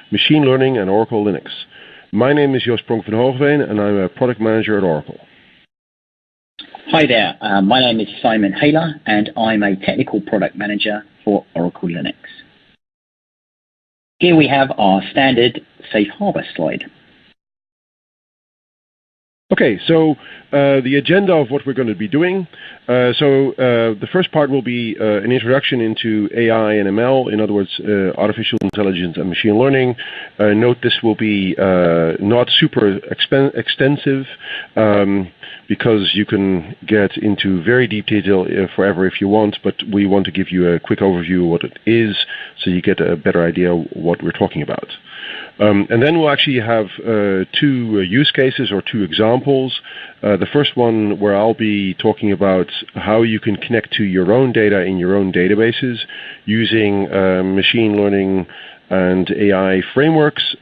Machine Learning and Oracle Linux. My name is Joost Pronk van Hoogveen, and I'm a product manager at Oracle. Hi there, my name is Simon Haler, and I'm a technical product manager for Oracle Linux. Here we have our standard safe harbor slide. Okay, so the agenda of what we're going to be doing. The first part will be an introduction into AI and ML, in other words, artificial intelligence and machine learning. Note this will be not super extensive because you can get into very deep detail forever if you want, but we want to give you a quick overview of what it is so you get a better idea of what we're talking about. And then we'll actually have two use cases or two examples. The first one where I'll be talking about how you can connect to your own data in your own databases using machine learning and AI frameworks.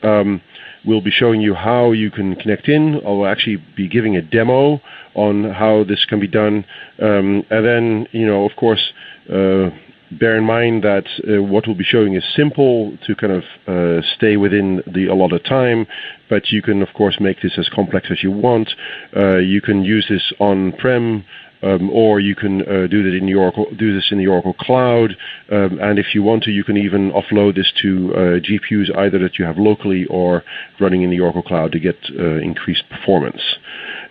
We'll be showing you how you can connect in. I'll actually be giving a demo on how this can be done. And then, of course, bear in mind that what we'll be showing is simple to kind of stay within the allotted time, but you can, of course, make this as complex as you want. You can use this on-prem, or you can do this in the Oracle Cloud, and if you want to, you can even offload this to GPUs either that you have locally or running in the Oracle Cloud to get increased performance.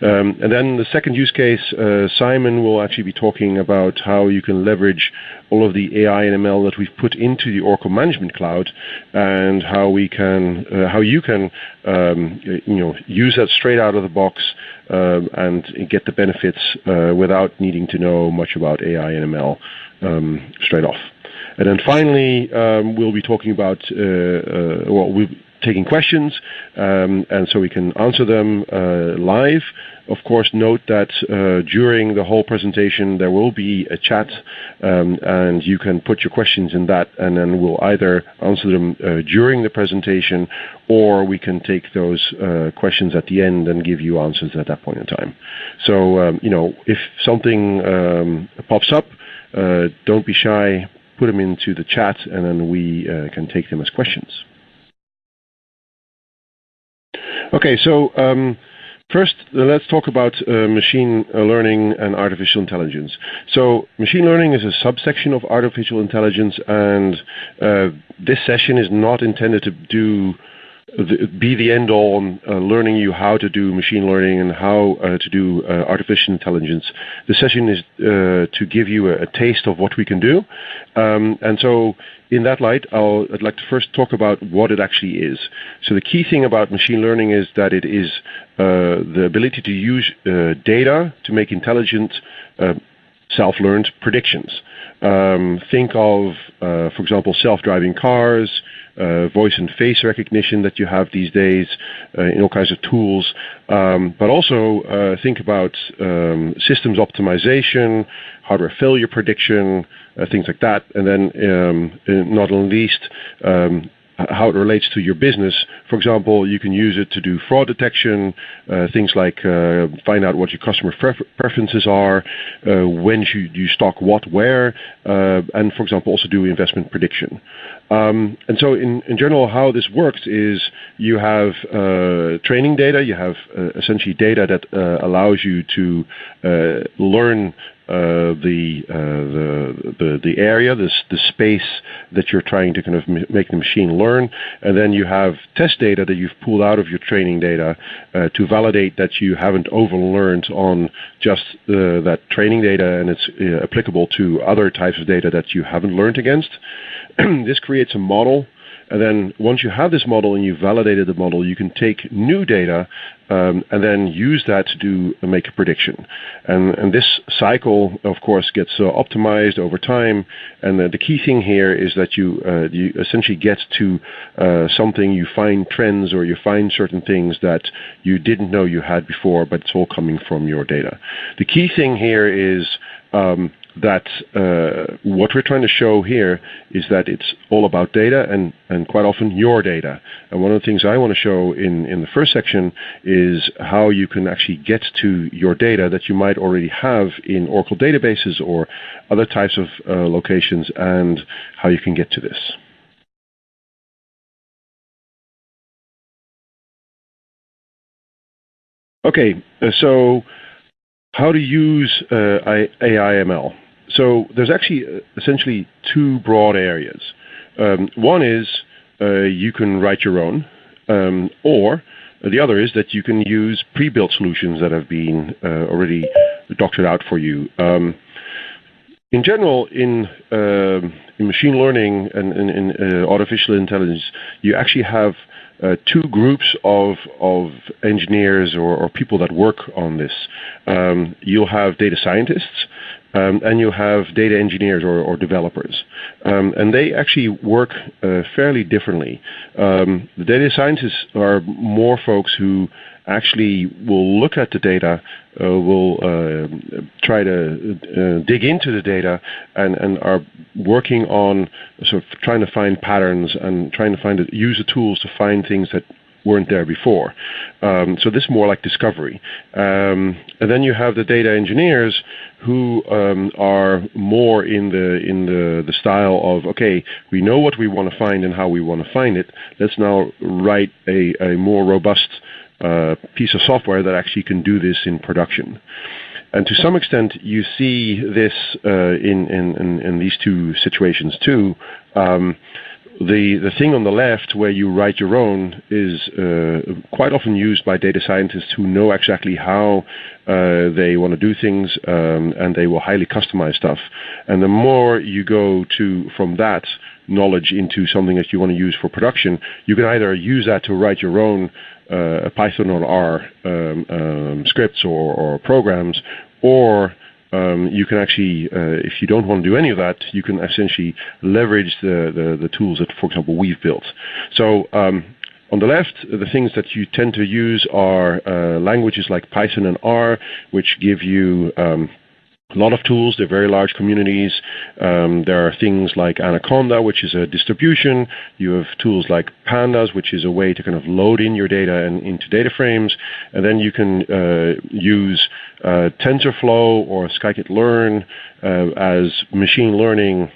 And then the second use case, Simon will actually be talking about how you can leverage all of the AI and ML that we've put into the Oracle Management Cloud, and how you can use that straight out of the box and get the benefits without needing to know much about AI and ML straight off. And then finally, we'll be talking about we'll be taking questions, and so we can answer them live. Of course, note that during the whole presentation there will be a chat, and you can put your questions in that, and then we'll either answer them during the presentation, or we can take those questions at the end and give you answers at that point in time. So, if something pops up, don't be shy, put them into the chat, and then we can take them as questions. Okay, so first, let's talk about machine learning and artificial intelligence. So machine learning is a subsection of artificial intelligence, and this session is not intended to be the end-all on learning you how to do machine learning and how to do artificial intelligence. The session is to give you a taste of what we can do. And so in that light, I'd like to first talk about what it actually is. So the key thing about machine learning is that it is the ability to use data to make intelligent self-learned predictions. Think of, for example, self-driving cars, voice and face recognition that you have these days in all kinds of tools, but also think about systems optimization, hardware failure prediction, things like that, and then not least how it relates to your business. For example, you can use it to do fraud detection, things like find out what your customer preferences are, when should you stock what where, and for example also do investment prediction. And so in general how this works is you have training data, you have essentially data that allows you to learn the area, the space that you're trying to kind of make the machine learn, and then you have test data that you've pulled out of your training data to validate that you haven't overlearned on just that training data, and it's applicable to other types of data that you haven't learned against. This creates a model, and then once you have this model and you've validated the model, you can take new data and then use that to make a prediction. And this cycle, of course, gets optimized over time. And the key thing here is that you essentially get to something, you find trends or you find certain things that you didn't know you had before, but it's all coming from your data. The key thing here is that what we're trying to show here is that it's all about data and quite often your data. And one of the things I want to show in the first section is how you can actually get to your data that you might already have in Oracle databases or other types of locations, and how you can get to this. Okay, so how to use AI/ML? So there's actually essentially two broad areas. One is you can write your own, or the other is that you can use pre-built solutions that have been already doctored out for you. In general, in machine learning and in artificial intelligence, you actually have two groups of engineers or people that work on this. You'll have data scientists, and you have data engineers or developers. And they actually work fairly differently. The data scientists are more folks who actually will look at the data, will try to dig into the data, and are working on sort of trying to find patterns and trying to use the tools to find things that weren't there before. So this is more like discovery. And then you have the data engineers who are more in the style of, okay, we know what we want to find and how we want to find it. Let's now write a more robust piece of software that actually can do this in production. And to some extent, you see this in these two situations too. The thing on the left where you write your own is quite often used by data scientists who know exactly how they want to do things, and they will highly customize stuff. And the more you go from that knowledge into something that you want to use for production, you can either use that to write your own Python or R scripts or programs, or you can actually, if you don't want to do any of that, you can essentially leverage the tools that, for example, we've built. So on the left, the things that you tend to use are languages like Python and R, which give you a lot of tools. They're very large communities. There are things like Anaconda, which is a distribution. You have tools like Pandas, which is a way to kind of load in your data and into data frames. And then you can use TensorFlow or Scikit-learn as machine learning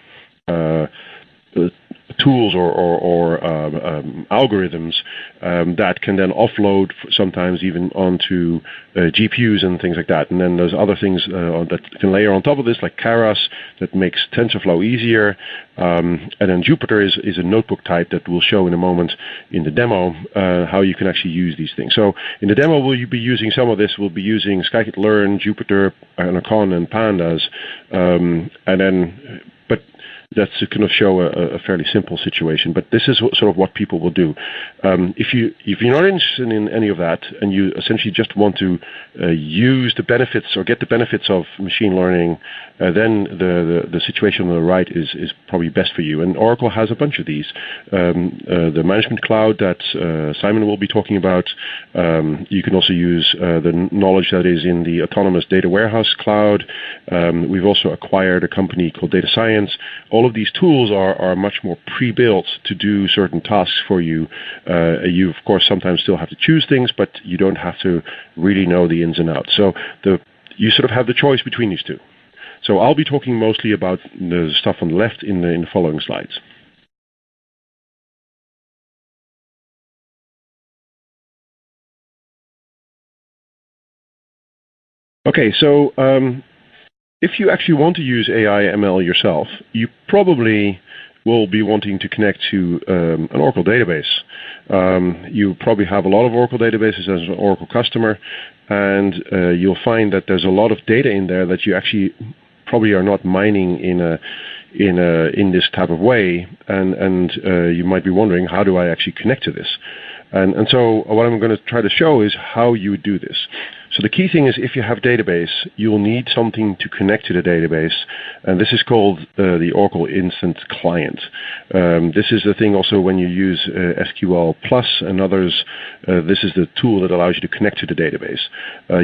tools or algorithms that can then offload sometimes even onto GPUs and things like that. And then there's other things that can layer on top of this, like Keras, that makes TensorFlow easier. And then Jupyter is a notebook type that we'll show in a moment in the demo, how you can actually use these things. So in the demo, we'll be using some of this. We'll be using Scikit-learn, Jupyter, Anaconda, and Pandas. That's to kind of show a fairly simple situation, but this is sort of what people will do. If you're not interested in any of that, and you essentially just want to use the benefits or get the benefits of machine learning, then the situation on the right is probably best for you. And Oracle has a bunch of these. The Management Cloud that Simon will be talking about. You can also use the knowledge that is in the Autonomous Data Warehouse Cloud. We've also acquired a company called Data Science. All of these tools are much more pre-built to do certain tasks for you. You, of course, sometimes still have to choose things, but you don't have to really know the ins and outs. So you sort of have the choice between these two. So I'll be talking mostly about the stuff on the left in the following slides. Okay, so if you actually want to use AI/ML yourself, you probably will be wanting to connect to an Oracle database. You probably have a lot of Oracle databases as an Oracle customer, and you'll find that there's a lot of data in there that you actually probably are not mining in this type of way, and you might be wondering, how do I actually connect to this? And so what I'm going to try to show is how you do this. So the key thing is, if you have a database, you'll need something to connect to the database, and this is called the Oracle Instant Client. This is the thing also when you use SQL Plus and others. This is the tool that allows you to connect to the database.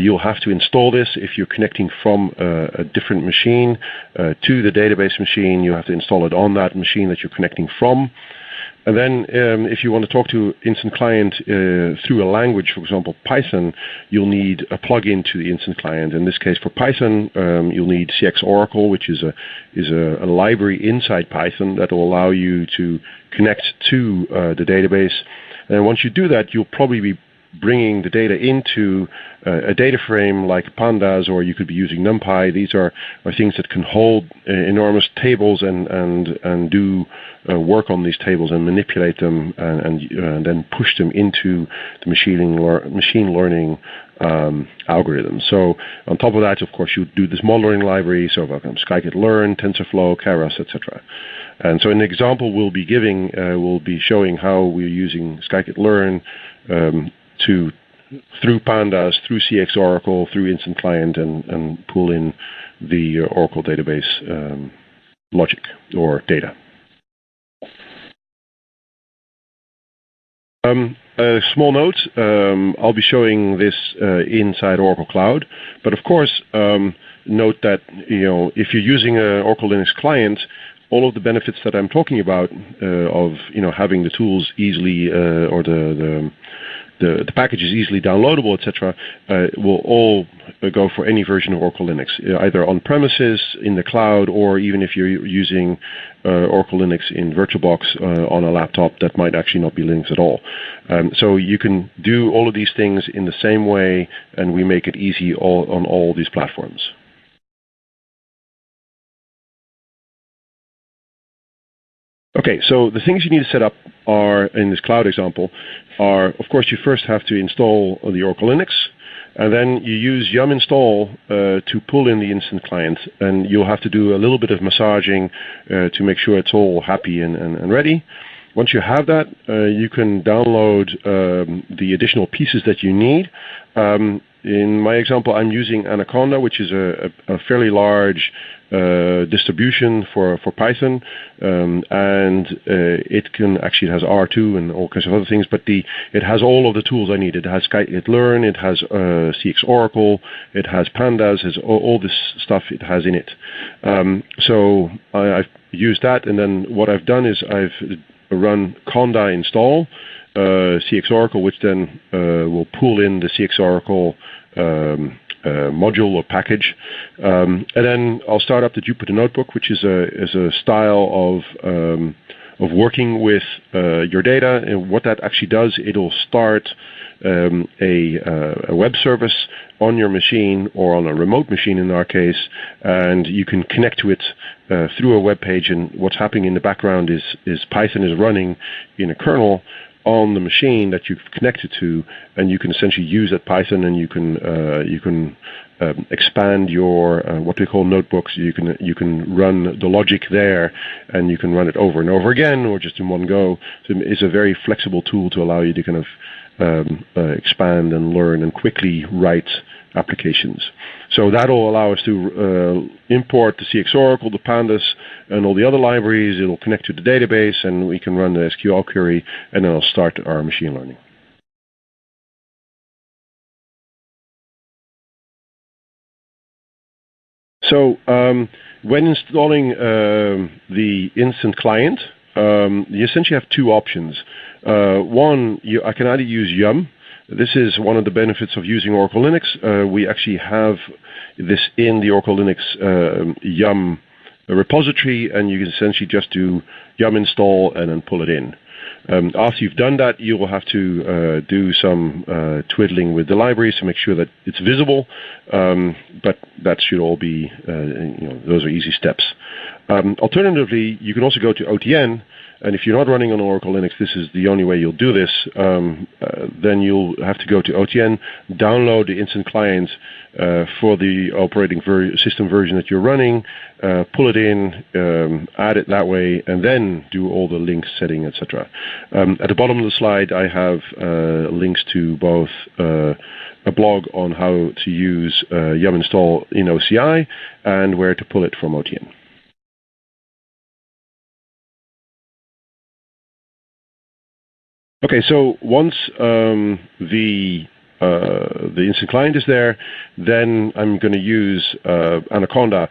You'll have to install this if you're connecting from a different machine to the database machine. You have to install it on that machine that you're connecting from. And then if you want to talk to Instant Client through a language, for example, Python, you'll need a plugin to the Instant Client. In this case, for Python, you'll need CX Oracle, which is a library inside Python that will allow you to connect to the database. And once you do that, you'll probably be bringing the data into a data frame like Pandas, or you could be using NumPy. These are things that can hold enormous tables and do work on these tables and manipulate them and then push them into the machine learning algorithms. So on top of that, of course, you do this model learning library, so scikit-learn, TensorFlow, Keras, etc. And so an example we'll be giving will be showing how we're using scikit-learn through Pandas, through CX Oracle, through Instant Client, and pull in the Oracle database logic or data. A small note, I'll be showing this inside Oracle Cloud, but of course, note that if you're using an Oracle Linux client, all of the benefits that I'm talking about of having the tools easily or the package is easily downloadable, etc., will all go for any version of Oracle Linux, either on premises, in the cloud, or even if you're using Oracle Linux in VirtualBox on a laptop that might actually not be Linux at all. So you can do all of these things in the same way, and we make it easy on all these platforms. Okay, so the things you need to set up are, in this cloud example, are, of course, you first have to install the Oracle Linux, and then you use yum install to pull in the instant client, and you'll have to do a little bit of massaging to make sure it's all happy and ready. Once you have that, you can download the additional pieces that you need. In my example, I'm using Anaconda, which is a fairly large distribution for Python, and it has R2 and all kinds of other things, but it has all of the tools I need. It has scikit-learn, it has CX Oracle, it has Pandas, it has all this stuff it has in it. So I've used that, and then what I've done is I've run conda install CX Oracle, which then will pull in the CX Oracle module or package, and then I'll start up the Jupyter Notebook, which is a style of working with your data. And what that actually does, it'll start a web service on your machine or on a remote machine in our case, and you can connect to it through a web page. And what's happening in the background is Python is running in a kernel on the machine that you've connected to, and you can essentially use that Python, and you can expand your what we call notebooks. You can run the logic there, and you can run it over and over again, or just in one go. So it's a very flexible tool to allow you to kind of expand and learn and quickly write applications. So that will allow us to import the CX Oracle, the Pandas, and all the other libraries. It will connect to the database, and we can run the SQL query, and then it'll start our machine learning. So when installing the instant client, you essentially have two options. One, I can either use yum. This is one of the benefits of using Oracle Linux. We actually have this in the Oracle Linux yum repository, and you can essentially just do yum install and then pull it in. After you've done that, you will have to do some twiddling with the libraries to make sure that it's visible, but that should all be, those are easy steps. Alternatively, you can also go to OTN, and if you're not running on Oracle Linux, this is the only way you'll do this. Then you'll have to go to OTN, download the instant client for the operating system version that you're running, pull it in, add it that way, and then do all the link setting, etc. At the bottom of the slide, I have links to both a blog on how to use yum install in OCI and where to pull it from OTN. Okay, so once the instant client is there, then I'm going to use Anaconda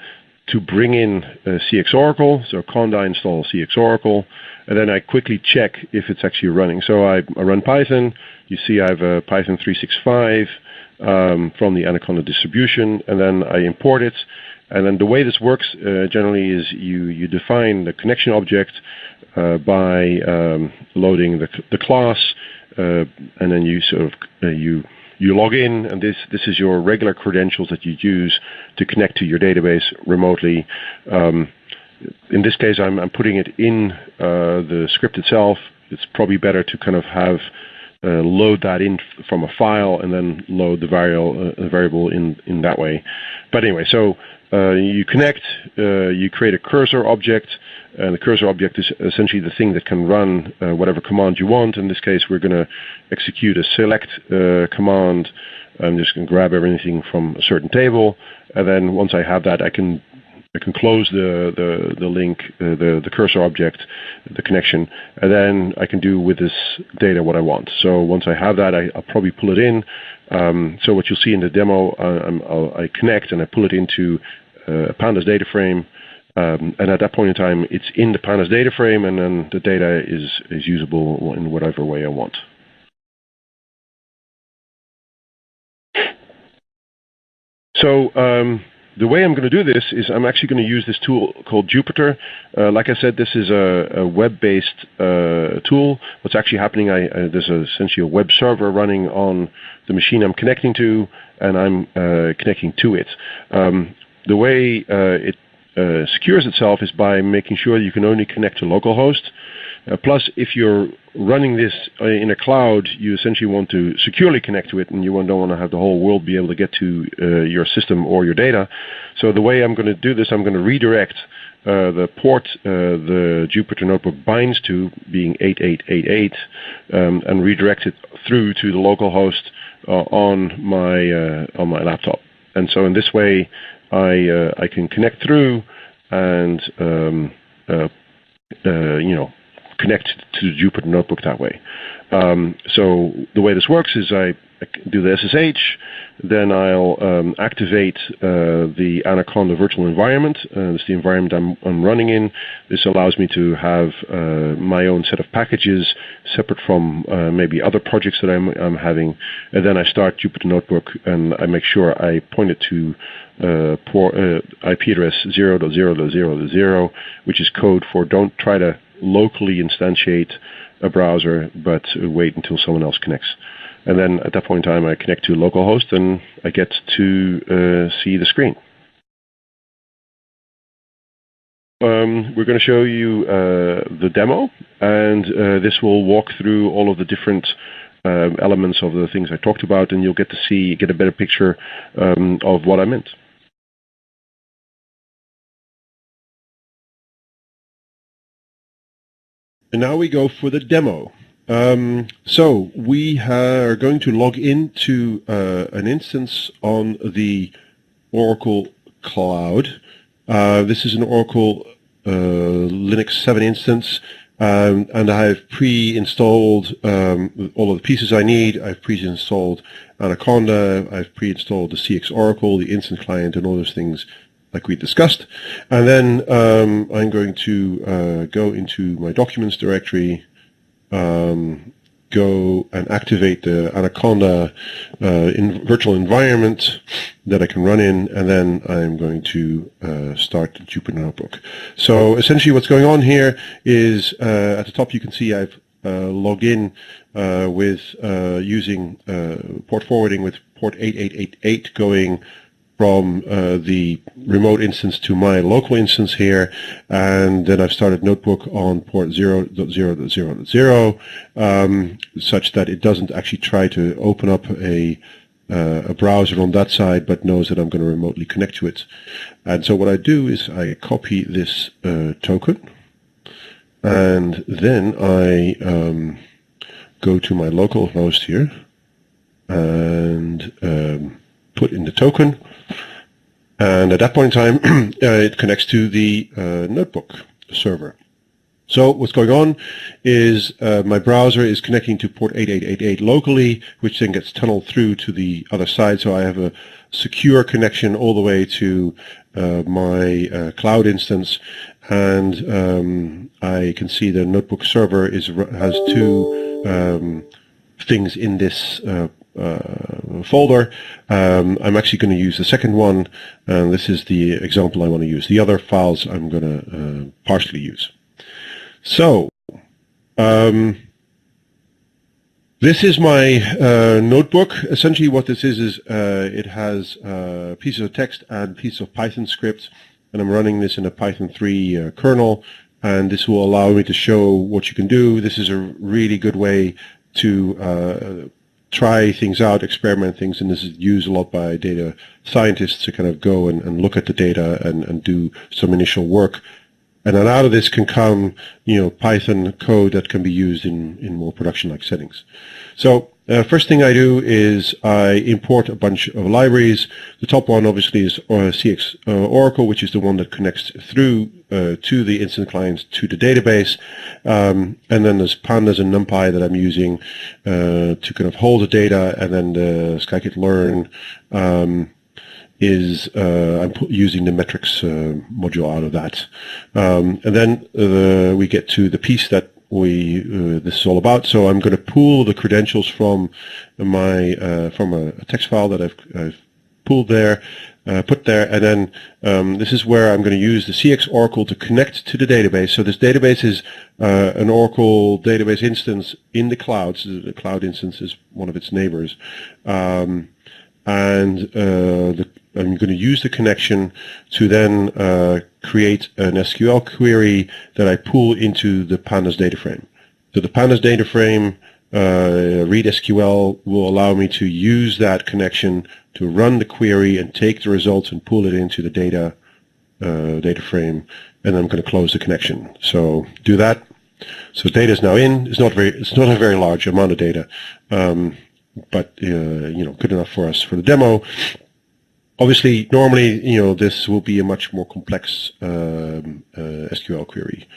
to bring in CX Oracle. So conda install CX Oracle, and then I quickly check if it's actually running. So I run Python. You see I have a Python 365 from the Anaconda distribution, and then I import it. And then the way this works generally is you define the connection object by loading the class, and then you sort of you log in, and this is your regular credentials that you use to connect to your database remotely. In this case, I'm putting it in the script itself. It's probably better to kind of have load that in from a file and then load the variable in that way. But anyway, so you connect, you create a cursor object, and the cursor object is essentially the thing that can run whatever command you want. In this case, we're going to execute a select command. I'm just going to grab everything from a certain table, and then once I have that, I can close the link, the cursor object, the connection, and then I can do with this data what I want. So once I have that, I'll probably pull it in. So what you'll see in the demo, I connect and I pull it into a Pandas data frame, and at that point in time, it's in the Pandas data frame, and then the data is usable in whatever way I want. So the way I'm going to do this is I'm actually going to use this tool called Jupyter. Like I said, this is a web-based tool. What's actually happening, there's essentially a web server running on the machine I'm connecting to, and I'm connecting to it. The way it secures itself is by making sure you can only connect to localhost. Plus, if you're running this in a cloud, you essentially want to securely connect to it, and you don't want to have the whole world be able to get to your system or your data. So the way I'm going to do this, I'm going to redirect the port the Jupyter Notebook binds to, being 8888, and redirect it through to the local host on my laptop. And so in this way, I can connect through and connect to the Jupyter Notebook that way. So the way this works is I do the SSH, then I'll activate the Anaconda virtual environment. This is the environment I'm running in. This allows me to have my own set of packages separate from maybe other projects that I'm having. And then I start Jupyter Notebook, and I make sure I point it to IP address 0.0.0.0, which is code for don't try to locally instantiate a browser, but wait until someone else connects. And then at that point in time, I connect to localhost, and I get to see the screen. We're going to show you the demo, and this will walk through all of the different elements of the things I talked about, and you'll get a better picture of what I meant. And now we go for the demo. So we are going to log into an instance on the Oracle Cloud. This is an Oracle Linux 7 instance, and I've pre-installed all of the pieces I need. I've pre-installed Anaconda, I've pre-installed the CX Oracle, the instant client, and all those things like we discussed. And then I'm going to go into my documents directory, go and activate the Anaconda virtual environment that I can run in, and then I'm going to start the Jupyter Notebook. So essentially what's going on here is at the top you can see I've logged in with using port forwarding with port 8888 going from the remote instance to my local instance here, and then I've started Notebook on port 0.0.0.0, such that it doesn't actually try to open up a browser on that side, but knows that I'm going to remotely connect to it. And so what I do is I copy this token, and then I go to my local host here and put in the token. And at that point in time, it connects to the Notebook server. So what's going on is my browser is connecting to port 8888 locally, which then gets tunneled through to the other side. So I have a secure connection all the way to my cloud instance. And I can see the Notebook server has two things in this folder. I'm actually going to use the second one, and this is the example I want to use. The other files I'm going to partially use. So, the This is my notebook. Essentially what this is it has pieces of text and pieces of Python script, and I'm running this in a Python 3 kernel, and this will allow me to show what you can do. This is a really good way to try things out, experiment things, and this is used a lot by data scientists to kind of go and look at the data and do some initial work. And then out of this can come, Python code that can be used in more production-like settings. So first thing I do is I import a bunch of libraries. The top one obviously is CX Oracle, which is the one that connects through to the instance clients to the database. And then there's pandas and NumPy that I'm using to kind of hold the data, and then the scikit-learn is I'm using the metrics module out of that. And then we get to the piece that this is all about. So I'm going to pull the credentials from from a text file that I've pulled there, put there, and then this is where I'm going to use the CX Oracle to connect to the database. So this database is an Oracle database instance in the cloud. So the cloud instance is one of its neighbors. I'm going to use the connection to then create an SQL query that I pull into the Pandas data frame. So the Pandas data frame read SQL will allow me to use that connection to run the query and take the results and pull it into the data frame, and I'm going to close the connection. So do that. So data is now in. It's not a very large amount of data, but good enough for us for the demo. Obviously, normally, this will be a much more complex SQL query,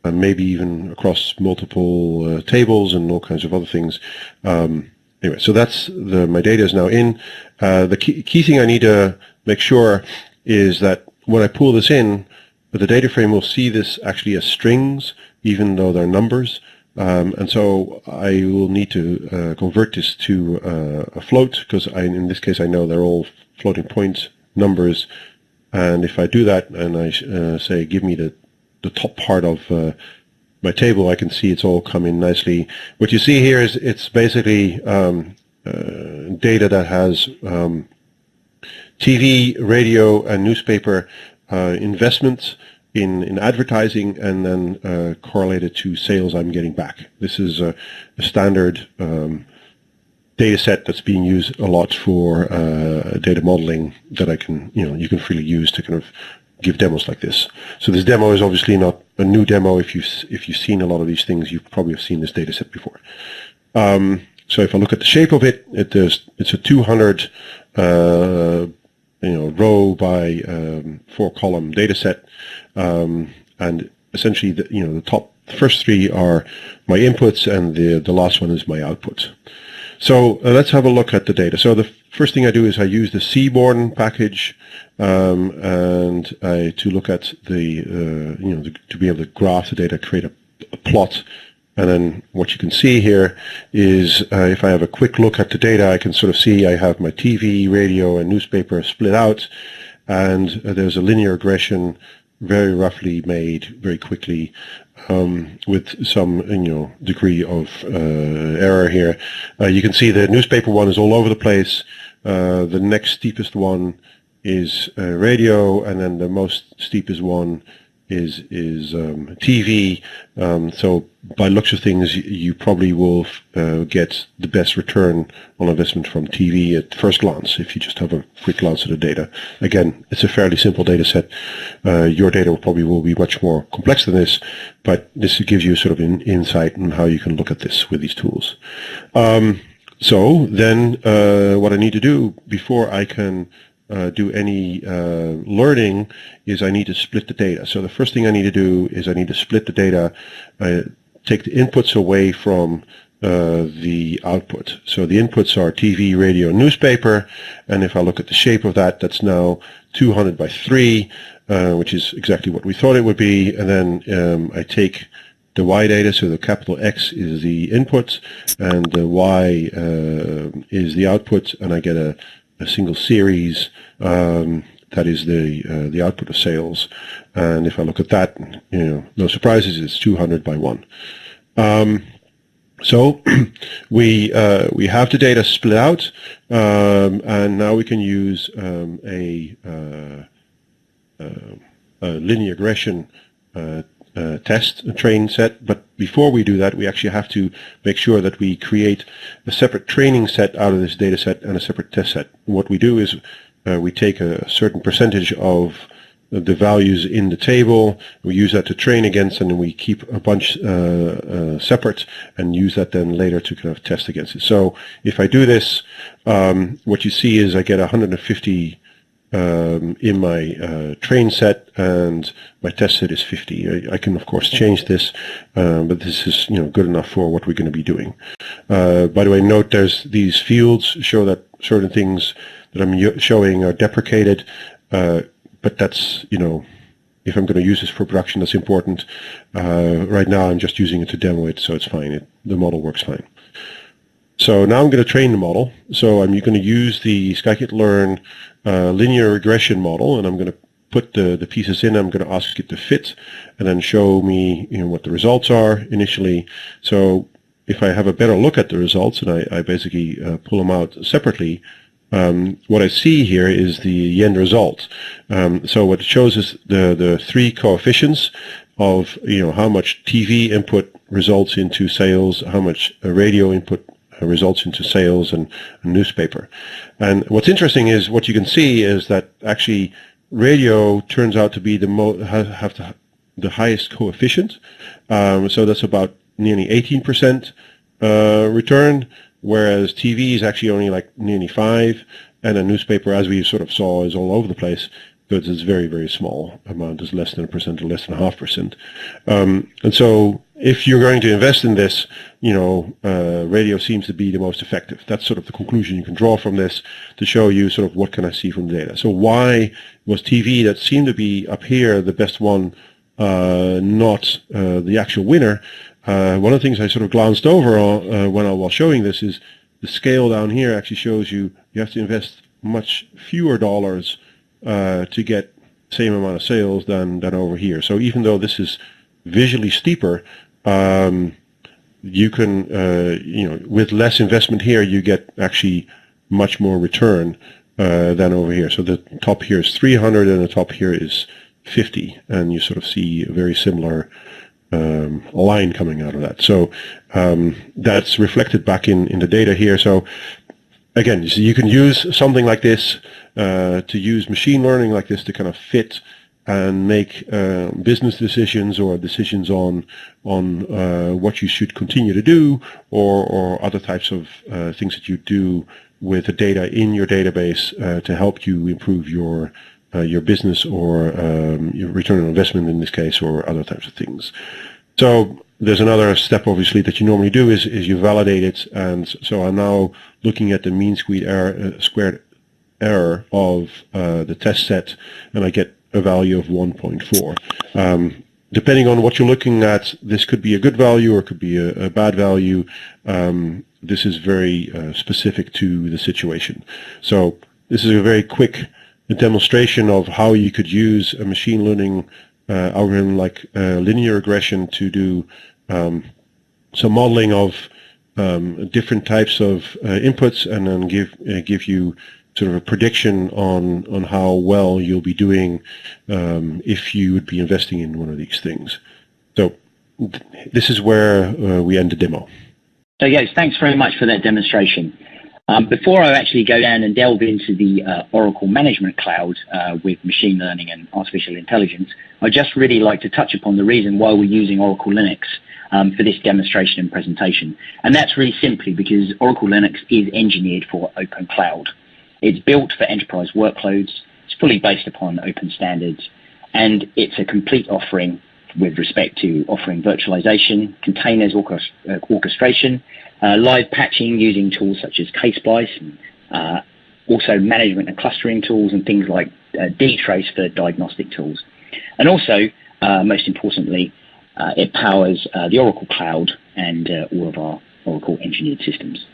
maybe even across multiple tables and all kinds of other things. Anyway, so that's my data is now in. The key thing I need to make sure is that when I pull this in, the data frame will see this actually as strings, even though they're numbers. And so I will need to convert this to a float, because in this case I know they're all floating point numbers. And if I do that and I say give me the top part of my table, I can see it's all come in nicely. What you see here is it's basically data that has TV, radio, and newspaper investments in advertising, and then correlated to sales I'm getting back. This is a standard data set that's being used a lot for data modeling that you can freely use to kind of give demos like this. So this demo is obviously not a new demo. If you've seen a lot of these things, you probably have seen this data set before. So if I look at the shape of it, it's a 200 row by 4 column data set, and essentially the first 3 are my inputs, and the last one is my output. So let's have a look at the data. So the first thing I do is I use the Seaborn package, and to look at to be able to graph the data, create a plot. And then what you can see here is if I have a quick look at the data, I can sort of see I have my TV, radio, and newspaper split out, and there's a linear regression very roughly made very quickly, with some degree of error here. You can see the newspaper one is all over the place. The next steepest one is radio, and then the most steepest one is TV. So by looks of things, you probably will get the best return on investment from TV at first glance if you just have a quick glance at the data. Again, it's a fairly simple data set. Your data probably will be much more complex than this, but this gives you sort of an insight on how you can look at this with these tools. So then what I need to do before I can do any learning is I need to split the data. So the first thing I need to do is I need to split the data, take the inputs away from the output. So the inputs are TV, radio, and newspaper, and if I look at the shape of that, that's now 200 by 3, which is exactly what we thought it would be, and then I take the Y data, so the capital X is the input, and the Y is the output, and I get a single series that is the output of sales. And if I look at that, no surprises, it's 200 by 1. So we have the data split out, and now we can use a linear regression test, a train set. But before we do that, we actually have to make sure that we create a separate training set out of this data set and a separate test set. What we do is we take a certain percentage of the values in the table, we use that to train against, and then we keep a bunch separate and use that then later to kind of test against it. So if I do this, what you see is I get 150 in my train set, and my test set is 50. I can of course change this, but this is good enough for what we're going to be doing. By the way, note there's these fields show that certain things that I'm showing are deprecated. But that's, if I'm going to use this for production, that's important. Right now, I'm just using it to demo it, so it's fine. The model works fine. So now I'm going to train the model. So I'm going to use the scikit-learn linear regression model, and I'm going to put the pieces in. I'm going to ask it to fit, and then show me, what the results are initially. So if I have a better look at the results, and I basically pull them out separately, what I see here is the end result. So what it shows is the three coefficients of how much TV input results into sales, how much radio input results into sales, and newspaper. And what's interesting is what you can see is that actually radio turns out to be the highest coefficient. So that's about nearly 18% return. Whereas TV is actually only like nearly 5, and a newspaper, as we sort of saw, is all over the place because it's very, very small amount, is less than 1% or less than 0.5%. And so if you're going to invest in this, radio seems to be the most effective. That's sort of the conclusion you can draw from this to show you sort of what can I see from the data. So why was TV, that seemed to be up here, the best one, not the actual winner? One of the things I sort of glanced over when I was showing this is the scale down here actually shows you have to invest much fewer dollars to get the same amount of sales than over here. So even though this is visually steeper, you can, with less investment here, you get actually much more return than over here. So the top here is 300 and the top here is 50, and you sort of see a very similar line coming out of that. So that's reflected back in the data here. So again, you can use something like this to use machine learning like this to kind of fit and make business decisions or decisions on what you should continue to do, or other types of things that you do with the data in your database to help you improve your business or your return on investment in this case, or other types of things. So there's another step obviously that you normally do is you validate it, and so I'm now looking at the mean squared error of the test set, and I get a value of 1.4. Depending on what you're looking at, this could be a good value or it could be a bad value. This is very specific to the situation. So this is a very quick demonstration of how you could use a machine learning algorithm like linear regression to do some modeling of different types of inputs, and then give you sort of a prediction on how well you'll be doing if you would be investing in one of these things. So this is where we end the demo. So yes, thanks very much for that demonstration. Before I actually go down and delve into the Oracle Management Cloud with machine learning and artificial intelligence, I'd just really like to touch upon the reason why we're using Oracle Linux for this demonstration and presentation. And that's really simply because Oracle Linux is engineered for open cloud. It's built for enterprise workloads, it's fully based upon open standards, and it's a complete offering with respect to offering virtualization, containers, orchestration, live patching using tools such as Ksplice, and also management and clustering tools, and things like dtrace for diagnostic tools. And also, most importantly, it powers the Oracle Cloud and all of our Oracle engineered systems.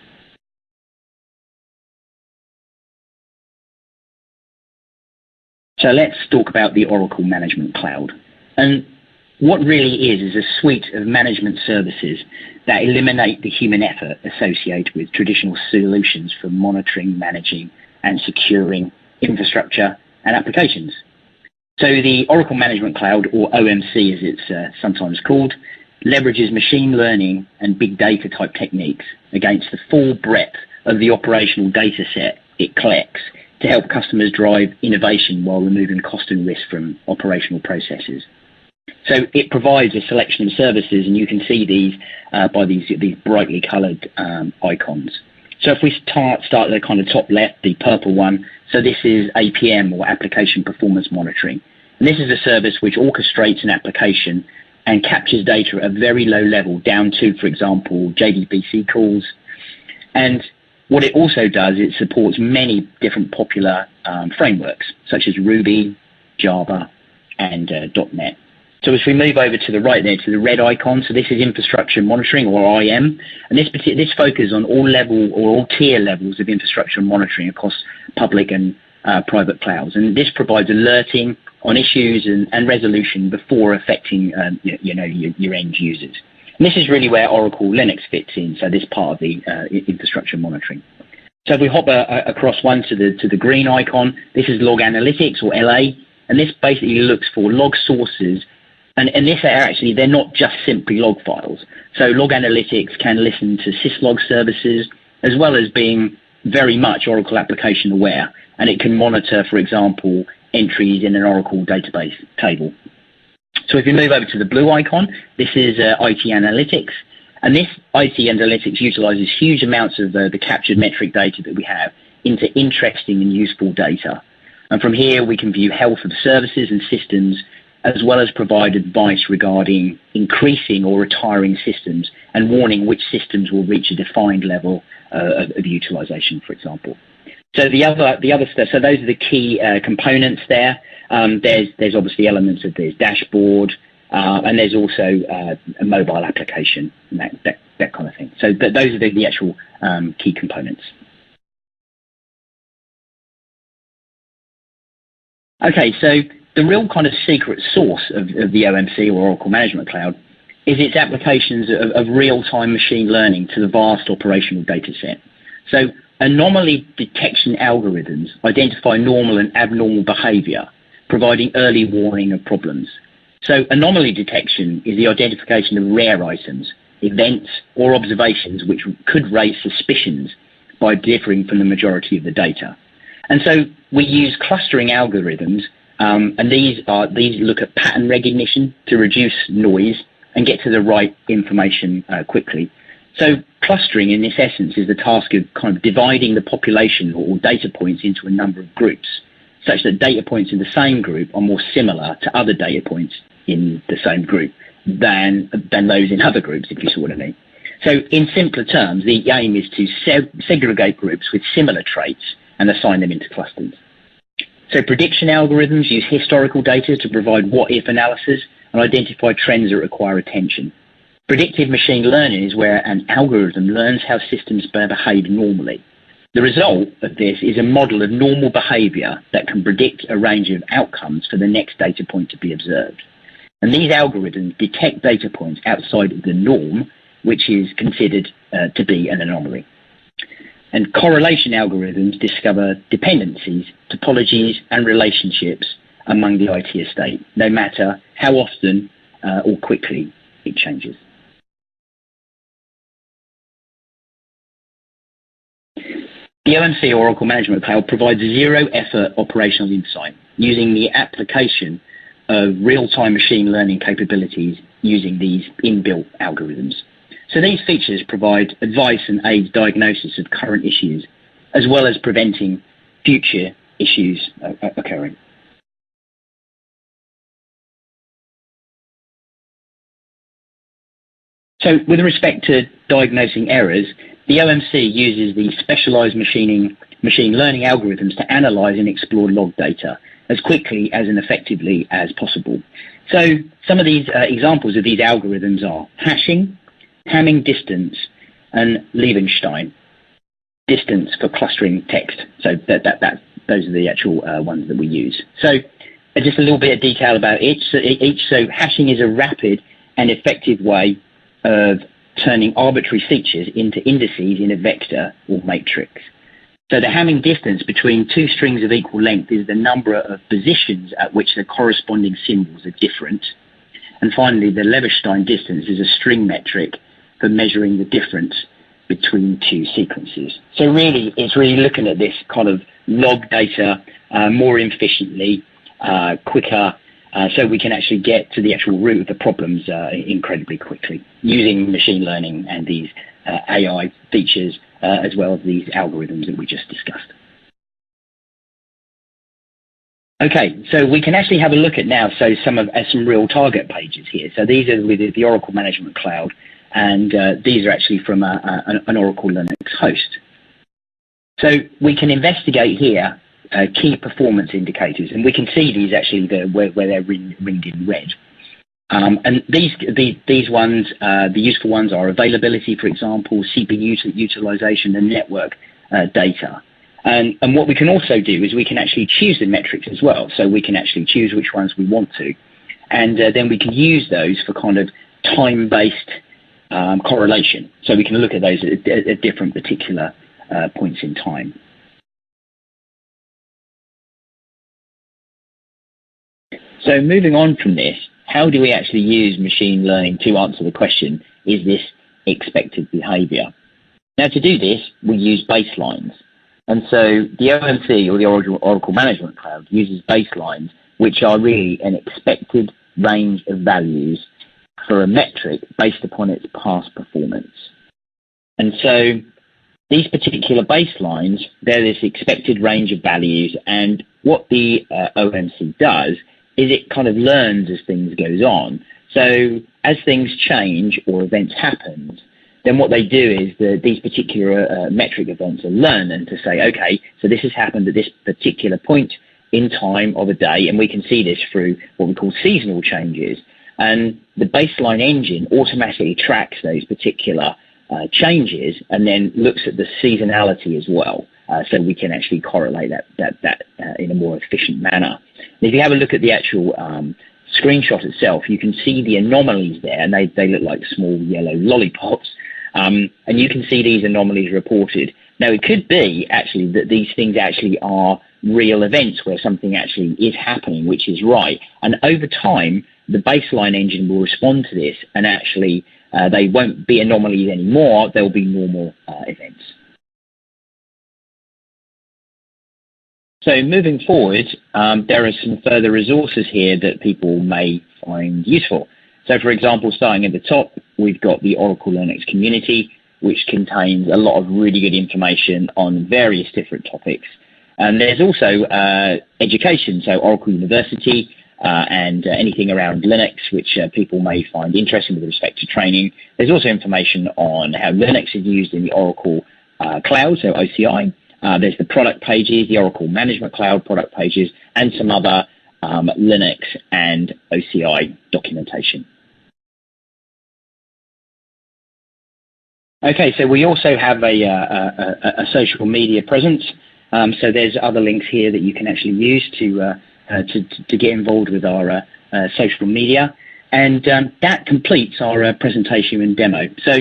So let's talk about the Oracle Management Cloud. And what really is a suite of management services that eliminate the human effort associated with traditional solutions for monitoring, managing, and securing infrastructure and applications. So the Oracle Management Cloud, or OMC as it's sometimes called, leverages machine learning and big data type techniques against the full breadth of the operational data set it collects to help customers drive innovation while removing cost and risk from operational processes. So it provides a selection of services, and you can see these by these brightly coloured icons. So if we start at the kind of top left, the purple one, so this is APM, or Application Performance Monitoring. And this is a service which orchestrates an application and captures data at a very low level down to, for example, JDBC calls. And what it also does, it supports many different popular frameworks, such as Ruby, Java, and .NET. So as we move over to the right there, to the red icon, so this is Infrastructure Monitoring, or IM, and this focuses on all level or all tier levels of infrastructure monitoring across public and private clouds. And this provides alerting on issues and resolution before affecting your end users. And this is really where Oracle Linux fits in, so this part of the infrastructure monitoring. So if we hop across one to the green icon, this is Log Analytics, or LA, and this basically looks for log sources. And this actually, they're not just simply log files. So Log Analytics can listen to syslog services, as well as being very much Oracle application aware. And it can monitor, for example, entries in an Oracle database table. So if you move over to the blue icon, this is IT Analytics. And this IT Analytics utilizes huge amounts of the captured metric data that we have into interesting and useful data. And from here, we can view health of services and systems, as well as provide advice regarding increasing or retiring systems and warning which systems will reach a defined level of utilization, for example. So the other stuff, so those are the key components there. There's obviously elements of this dashboard, and there's also a mobile application, and that kind of thing. So those are the actual key components. Okay, so the real kind of secret sauce of the OMC, or Oracle Management Cloud, is its applications of real-time machine learning to the vast operational data set. So anomaly detection algorithms identify normal and abnormal behavior, providing early warning of problems. So anomaly detection is the identification of rare items, events, or observations which could raise suspicions by differing from the majority of the data. And so we use clustering algorithms, and these look at pattern recognition to reduce noise and get to the right information quickly. So clustering, in this essence, is the task of kind of dividing the population or data points into a number of groups, such that data points in the same group are more similar to other data points in the same group than those in other groups, if you see what I mean. So in simpler terms, the aim is to segregate groups with similar traits and assign them into clusters. So prediction algorithms use historical data to provide what-if analysis and identify trends that require attention. Predictive machine learning is where an algorithm learns how systems behave normally. The result of this is a model of normal behavior that can predict a range of outcomes for the next data point to be observed. And these algorithms detect data points outside of the norm, which is considered to be an anomaly. And correlation algorithms discover dependencies, topologies, and relationships among the IT estate, no matter how often or quickly it changes. The OMC, Oracle Management Cloud, provides zero-effort operational insight using the application of real-time machine learning capabilities using these inbuilt algorithms. So these features provide advice and aid diagnosis of current issues, as well as preventing future issues occurring. So with respect to diagnosing errors, the OMC uses the specialized machine learning algorithms to analyze and explore log data as quickly as and effectively as possible. So some of these examples of these algorithms are hashing, Hamming distance, and Liebenstein distance for clustering text. So those are the actual ones that we use. So just a little bit of detail about each. So hashing is a rapid and effective way of turning arbitrary features into indices in a vector or matrix. So the Hamming distance between two strings of equal length is the number of positions at which the corresponding symbols are different. And finally, the Levenshtein distance is a string metric for measuring the difference between two sequences. So really, it's really looking at this kind of log data more efficiently, quicker, so we can actually get to the actual root of the problems incredibly quickly using machine learning and these AI features as well as these algorithms that we just discussed. Okay, so we can actually have a look at now some real target pages here. So these are with the Oracle Management Cloud, and these are actually from an Oracle Linux host. So we can investigate here key performance indicators, and we can see these actually where they're ringed in red. And these ones, the useful ones are availability, for example, CPU utilization, and network data. And what we can also do is we can actually choose the metrics as well. So we can actually choose which ones we want to, and then we can use those for kind of time-based correlation. So we can look at those at different particular points in time. So moving on from this, how do we actually use machine learning to answer the question, is this expected behavior? Now, to do this, we use baselines. And so the OMC, or the Oracle Management Cloud, uses baselines, which are really an expected range of values for a metric based upon its past performance. And so these particular baselines, they're this expected range of values, and what the OMC does is it kind of learns as things goes on. So as things change or events happen, then what they do is these particular metric events are learned and to say, okay, so this has happened at this particular point in time of a day, and we can see this through what we call seasonal changes. And the baseline engine automatically tracks those particular changes and then looks at the seasonality as well. So we can actually correlate that in a more efficient manner. And if you have a look at the actual screenshot itself, you can see the anomalies there, and they look like small yellow lollipops. And you can see these anomalies reported. Now, it could be actually that these things actually are real events where something actually is happening, which is right. And over time, the baseline engine will respond to this, and actually they won't be anomalies anymore, they'll be normal events. So moving forward, there are some further resources here that people may find useful. So for example, starting at the top, we've got the Oracle Linux community, which contains a lot of really good information on various different topics. And there's also education, so Oracle University and anything around Linux, which people may find interesting with respect to training. There's also information on how Linux is used in the Oracle Cloud, so OCI. There's the product pages, the Oracle Management Cloud product pages, and some other Linux and OCI documentation. Okay, so we also have a social media presence. So there's other links here that you can actually use to get involved with our social media. And that completes our presentation and demo. So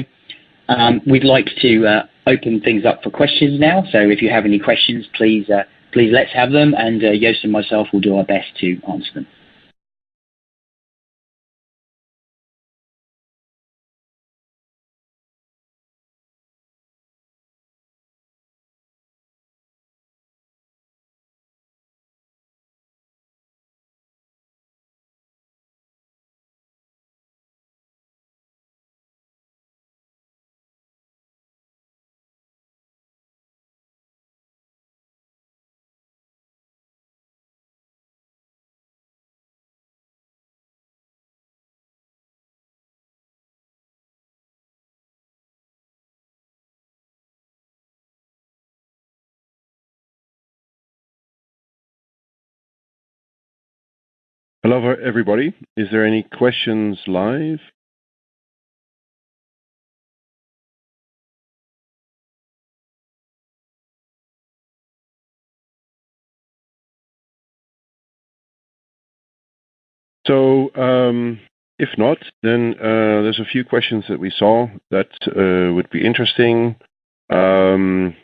we'd like to open things up for questions now. So if you have any questions, please let's have them, and Joost and myself will do our best to answer them. Hello, everybody. Is there any questions live? So if not, then there's a few questions that we saw that would be interesting. Okay,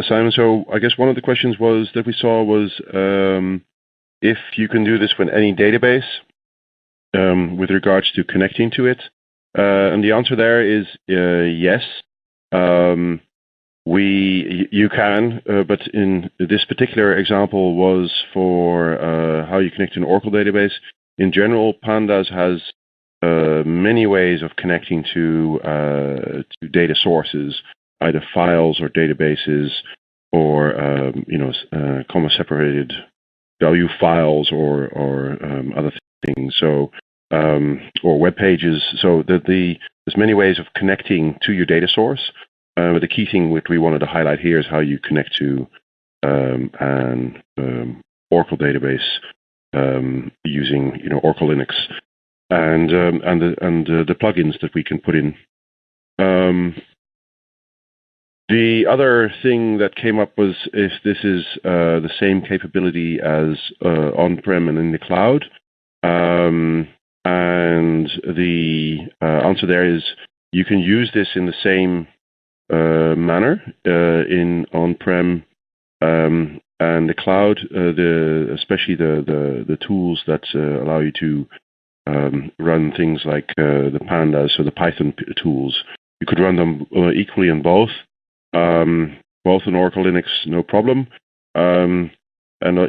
Simon, so I guess one of the questions that we saw was if you can do this with any database with regards to connecting to it. And the answer there is yes. You can, but in this particular example was for how you connect to an Oracle database. In general, Pandas has many ways of connecting to data sources, either files or databases, or comma-separated value files or other things. So or web pages. So there's many ways of connecting to your data source. But the key thing which we wanted to highlight here is how you connect to an Oracle database using Oracle Linux and the plugins that we can put in. The other thing that came up was if this is the same capability as on-prem and in the cloud. And the answer there is you can use this in the same manner in on-prem and the cloud, especially the tools that allow you to run things like the Pandas, so the Python tools. You could run them equally in both in Oracle Linux, no problem. And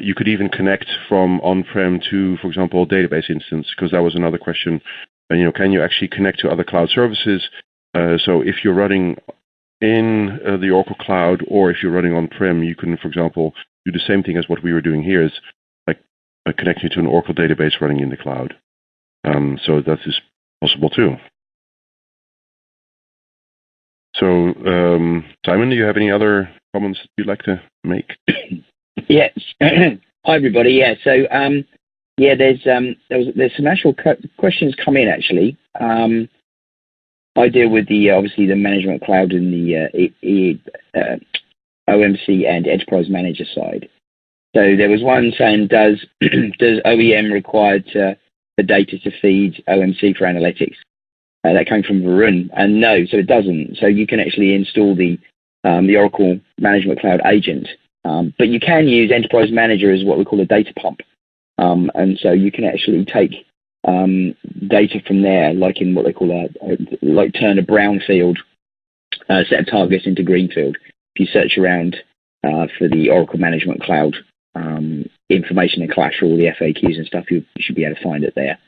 you could even connect from on-prem to, for example, a database instance, because that was another question. Can you actually connect to other cloud services? So if you're running in the Oracle Cloud, or if you're running on-prem, you can, for example, do the same thing as what we were doing here, is like connecting to an Oracle database running in the cloud. So that is possible too. So, Simon, do you have any other comments that you'd like to make? Yes. Hi, everybody. Yeah. So, there's some actual questions come in actually. I deal with obviously the management cloud and the OMC and enterprise manager side. So there was one saying, does OEM require the data to feed OMC for analytics? That came from Varun, and no, so it doesn't. So you can actually install the Oracle Management Cloud agent, but you can use Enterprise Manager as what we call a data pump, and so you can actually take data from there, like in what they call turn a brownfield set of targets into greenfield. If you search around for the Oracle Management Cloud information and Clash for all the FAQs and stuff, you should be able to find it there.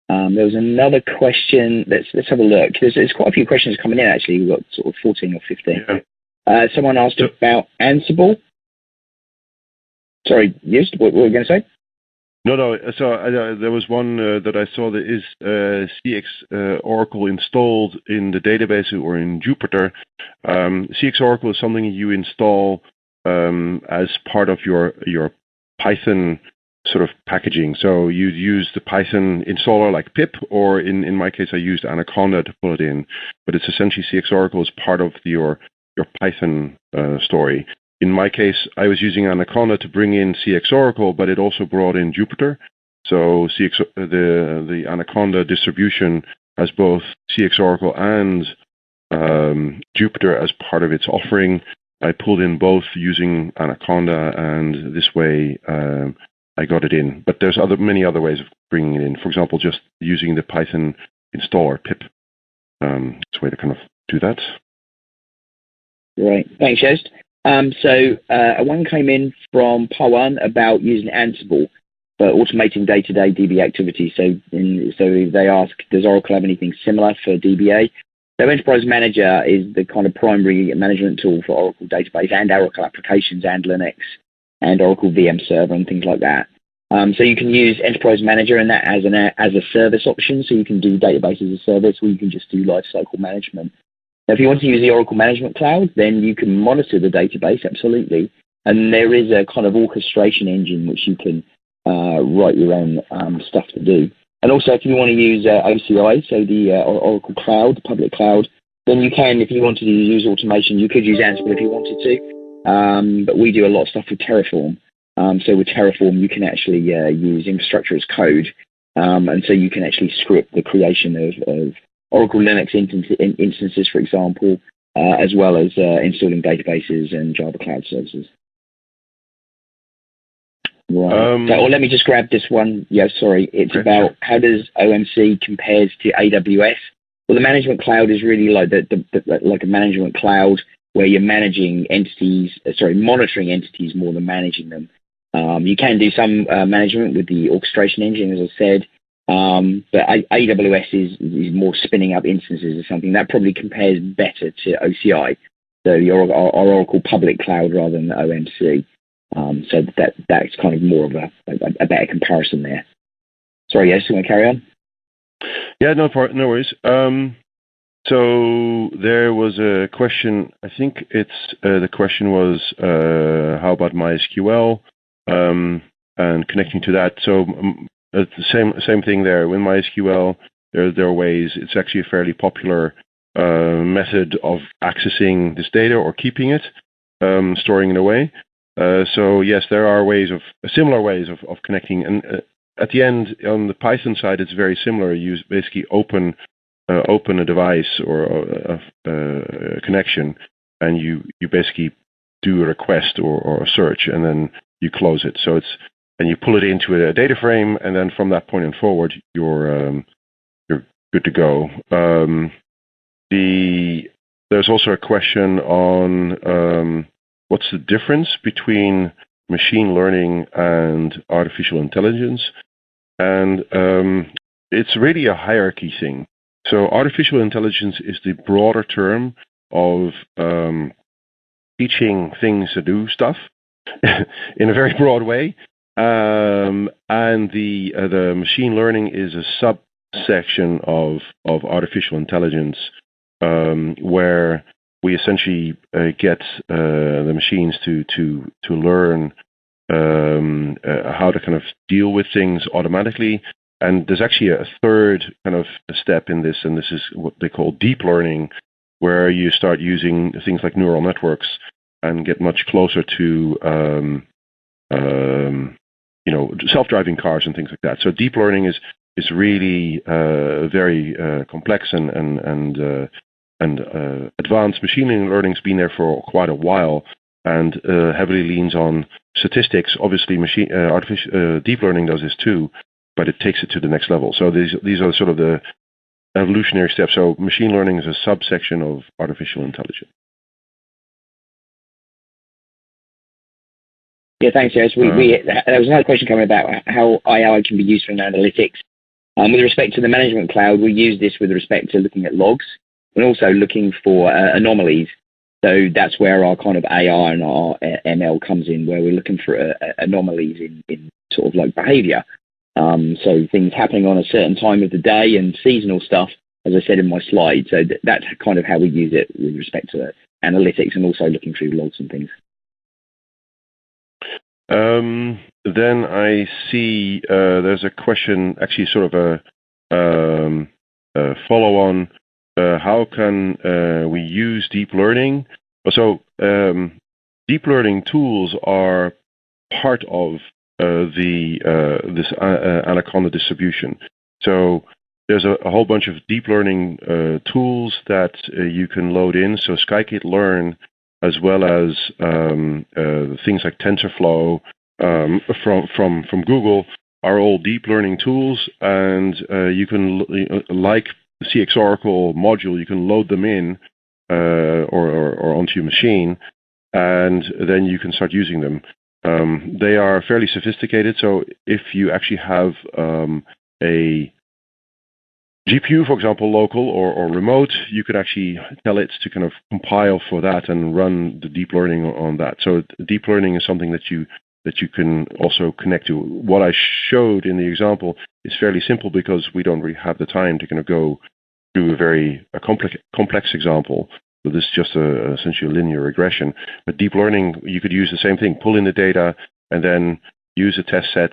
There was another question. Let's have a look. There's quite a few questions coming in actually. We've got sort of 14 or 15. Yeah. Someone asked about Ansible. Sorry, Joost, what were you going to say? No. So there was one that I saw that is CX Oracle installed in the database or in Jupyter. CX Oracle is something you install as part of your Python sort of packaging. So you use the Python installer like pip, or in my case, I used Anaconda to pull it in. But it's essentially CX Oracle is part of your Python story. In my case, I was using Anaconda to bring in CX Oracle, but it also brought in Jupyter. So the Anaconda distribution has both CX Oracle and Jupyter as part of its offering. I pulled in both using Anaconda, and this way I got it in. But there's many other ways of bringing it in. For example, just using the Python installer pip. It's a way to kind of do that. Right. Thanks, Joost. So one came in from Pawan about using Ansible for automating day-to-day DBA activities. So they ask, does Oracle have anything similar for DBA? So Enterprise Manager is the kind of primary management tool for Oracle database and Oracle applications and Linux and Oracle VM Server and things like that. So you can use Enterprise Manager and that as a service option. So you can do database as a service, or you can just do lifecycle management. Now, if you want to use the Oracle Management Cloud, then you can monitor the database, absolutely. And there is a kind of orchestration engine which you can write your own stuff to do. And also, if you want to use OCI, so the Oracle Cloud, the public cloud, then you can, if you wanted to use automation, you could use Ansible if you wanted to. But we do a lot of stuff with Terraform. So with Terraform, you can actually use infrastructure as code. And so you can actually script the creation of Oracle Linux instances, for example, as well as installing databases and Java Cloud Services. Right. Or let me just grab this one. Yeah, sorry. It's about how does OMC compares to AWS? Well, the management cloud is really like like a management cloud where you're managing entities, monitoring entities more than managing them. You can do some management with the orchestration engine, as I said, but AWS is more spinning up instances or something. That probably compares better to OCI, so your Oracle public cloud rather than the OMC. So that's kind of more of a better comparison there. Sorry, yes, you want to carry on? Yeah, no worries. So there was a question. I think the question was how about MySQL and connecting to that. So it's the same thing there with MySQL. There are ways. It's actually a fairly popular method of accessing this data or keeping it, storing it away. So yes, there are similar ways of connecting. And at the end, on the Python side, it's very similar. You basically open a device or a connection, and you basically do a request or a search, and then you close it. So and you pull it into a data frame, and then from that point on forward, you're good to go. There's also a question on what's the difference between machine learning and artificial intelligence, and it's really a hierarchy thing. So artificial intelligence is the broader term of teaching things to do stuff in a very broad way, and the machine learning is a subsection of artificial intelligence, where we essentially get the machines to learn how to kind of deal with things automatically. And there's actually a third kind of step in this, and this is what they call deep learning, where you start using things like neural networks and get much closer to self-driving cars and things like that. So deep learning is really very complex and advanced. Machine learning's been there for quite a while and heavily leans on statistics. Obviously, deep learning does this too, but it takes it to the next level. So these are sort of the evolutionary steps. So machine learning is a subsection of artificial intelligence. Yeah, thanks, Jess. There was another question coming about how AI can be used for analytics. With respect to the management cloud, we use this with respect to looking at logs and also looking for anomalies. So that's where our kind of AI and our ML comes in, where we're looking for anomalies in sort of like behavior. So things happening on a certain time of the day and seasonal stuff, as I said in my slide. So that's kind of how we use it with respect to analytics and also looking through logs and things. Then I see there's a question, actually sort of a follow-on. How can we use deep learning? So deep learning tools are part of this Anaconda distribution. So there's a whole bunch of deep learning tools that you can load in. So scikit-learn, as well as things like TensorFlow from Google, are all deep learning tools, and you can, like the CX Oracle module, you can load them in or onto your machine, and then you can start using them. They are fairly sophisticated, so if you actually have a GPU, for example, local or remote, you could actually tell it to kind of compile for that and run the deep learning on that. So deep learning is something that you can also connect to. What I showed in the example is fairly simple because we don't really have the time to kind of go through a complex example. So this is just essentially a linear regression. But deep learning, you could use the same thing, pull in the data, and then use a test set,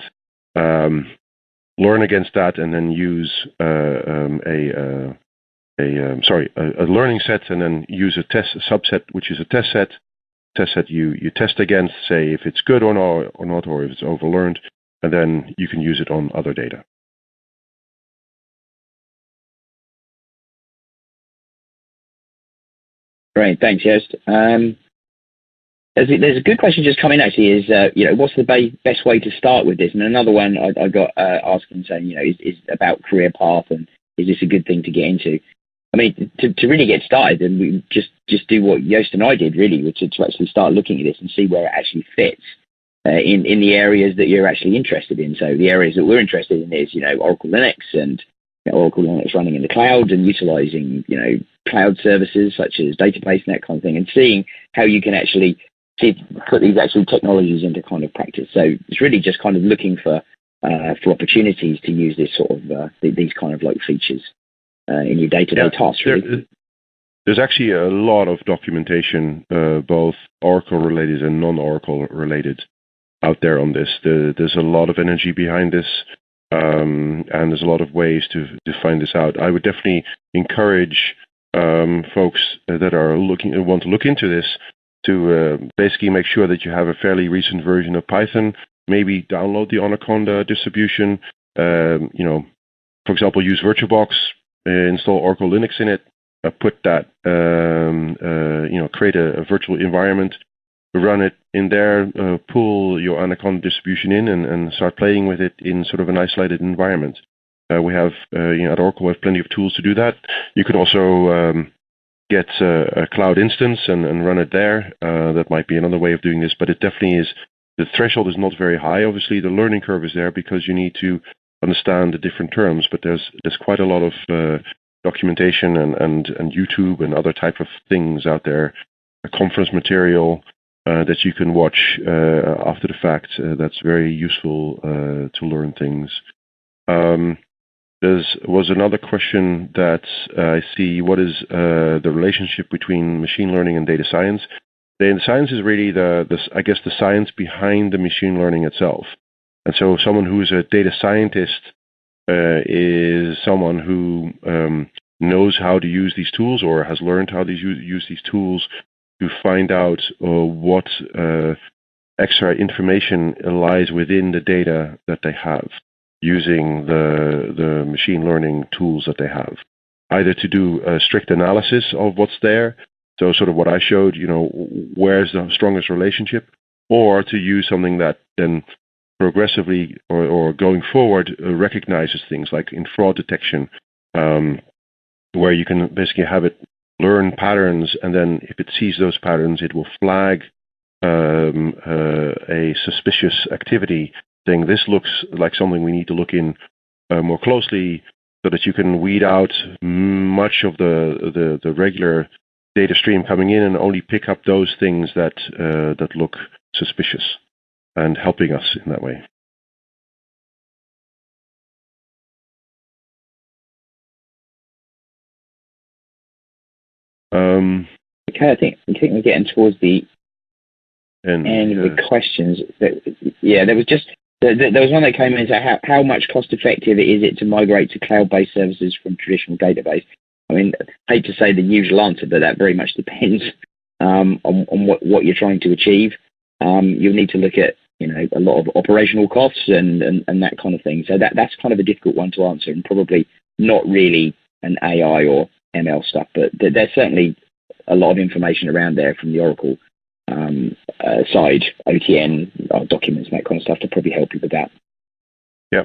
learn against that, and then use a learning set, and then use a subset, which is a test set, test set you test against, say if it's good or not, or if it's overlearned, and then you can use it on other data. Great, thanks, Joost. There's a good question just coming actually is, what's the best way to start with this? And another one I got asking saying, is about career path and is this a good thing to get into? I mean, to really get started, and we just do what Joost and I did really, which is to actually start looking at this and see where it actually fits in the areas that you're actually interested in. So the areas that we're interested in is, Oracle Linux and Oracle Linux running in the cloud and utilizing, cloud services such as database and that kind of thing, and seeing how you can actually put these actual technologies into kind of practice. So it's really just kind of looking for opportunities to use this sort of these kind of like features in your day-to-day tasks. Really. There's actually a lot of documentation, both Oracle related and non-Oracle related, out there on this. There's a lot of energy behind this, and there's a lot of ways to find this out. I would definitely encourage folks that are want to look into this to basically make sure that you have a fairly recent version of Python. Maybe download the Anaconda distribution. For example, use VirtualBox, install Oracle Linux in it, put that, create a virtual environment, run it in there, pull your Anaconda distribution in, and start playing with it in sort of an isolated environment. We have, at Oracle, we have plenty of tools to do that. You could also get a cloud instance and run it there. That might be another way of doing this, but it definitely is. The threshold is not very high. Obviously, the learning curve is there because you need to understand the different terms, but there's quite a lot of documentation and YouTube and other type of things out there, conference material that you can watch after the fact. That's very useful to learn things. There was another question that I see. What is the relationship between machine learning and data science? Data science is really the science behind the machine learning itself. And so someone who's a data scientist is someone who knows how to use these tools or has learned how to use these tools to find out what extra information lies within the data that they have, using the machine learning tools that they have, either to do a strict analysis of what's there, so sort of what I showed, where's the strongest relationship, or to use something that then progressively or going forward recognizes things like in fraud detection, where you can basically have it learn patterns, and then if it sees those patterns, it will flag a suspicious activity, saying this looks like something we need to look in more closely, so that you can weed out much of the regular data stream coming in and only pick up those things that look suspicious, and helping us in that way. Okay, I think we're getting towards the end of the questions. There was one that came in. How much cost effective is it to migrate to cloud-based services from traditional database? I mean, I hate to say the usual answer, but that very much depends on what you're trying to achieve. You'll need to look at a lot of operational costs and that kind of thing. So that's kind of a difficult one to answer, and probably not really an AI or ML stuff, but there's certainly a lot of information around there from the Oracle side, OTN, documents, and that kind of stuff to probably help you with that. Yeah,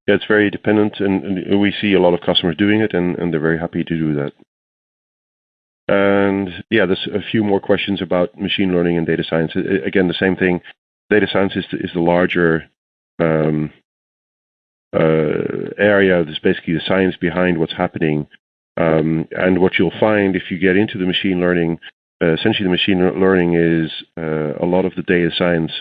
it's very dependent, and we see a lot of customers doing it, and they're very happy to do that. And yeah, there's a few more questions about machine learning and data science. Again, the same thing. Data science is the larger area. That's basically the science behind what's happening. And what you'll find if you get into the machine learning, essentially the machine learning is a lot of the data science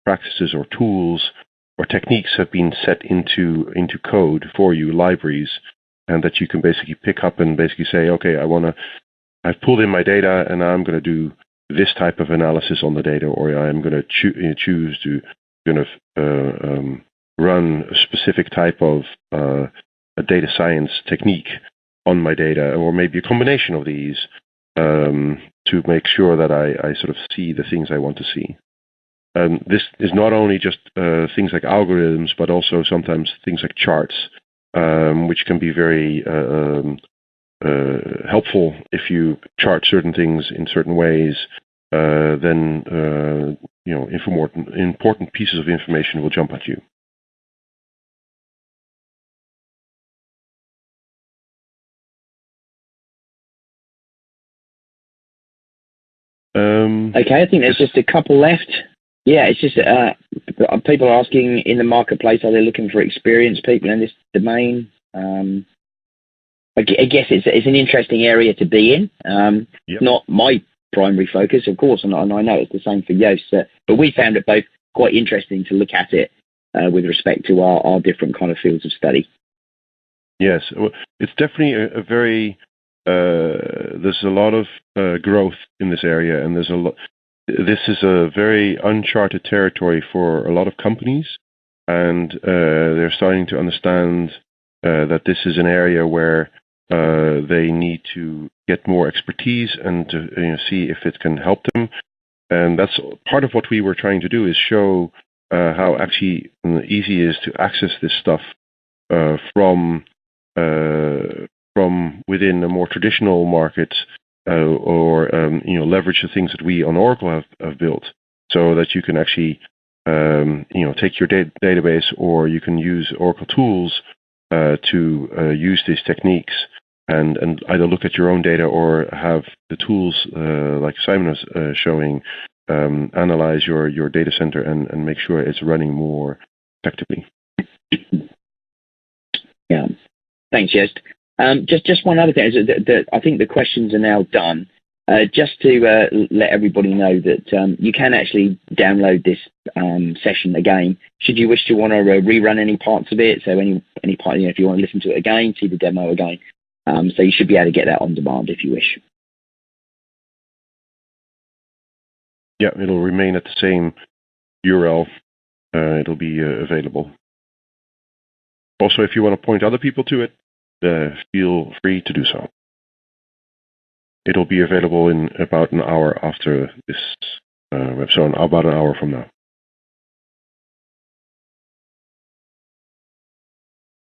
practices or tools or techniques have been set into code for you, libraries, and that you can basically pick up and basically say, okay, I've pulled in my data and I'm going to do this type of analysis on the data, or I'm going to choose to run a specific type of a data science technique on my data, or maybe a combination of these, to to make sure that I sort of see the things I want to see. This is not only just things like algorithms, but also sometimes things like charts, which can be very helpful. If you chart certain things in certain ways, then important pieces of information will jump at you. Okay, I think there's just a couple left. Yeah, it's just people are asking in the marketplace, are they looking for experienced people in this domain? I guess it's an interesting area to be in. Yep. Not my primary focus, of course, and I know it's the same for Joost, but we found it both quite interesting to look at it with respect to our different kind of fields of study. Yes, well, it's definitely a very there's a lot of growth in this area, and this is a very uncharted territory for a lot of companies, and they're starting to understand that this is an area where they need to get more expertise and to see if it can help them. And that's part of what we were trying to do, is show how actually easy it is to access this stuff from within a more traditional market, or leverage the things that we on Oracle have built, so that you can actually take your database, or you can use Oracle tools to use these techniques and either look at your own data or have the tools like Simon was showing, analyze your data center and make sure it's running more effectively. Yeah, thanks, Joost. Just one other thing is that I think the questions are now done. Just to let everybody know that you can actually download this session again, should you wish to want to rerun any parts of it. So any part, if you want to listen to it again, see the demo again. So you should be able to get that on demand if you wish. Yeah, it'll remain at the same URL. It'll be available. Also, if you want to point other people to it, feel free to do so. It'll be available in about an hour after this web, so about an hour from now.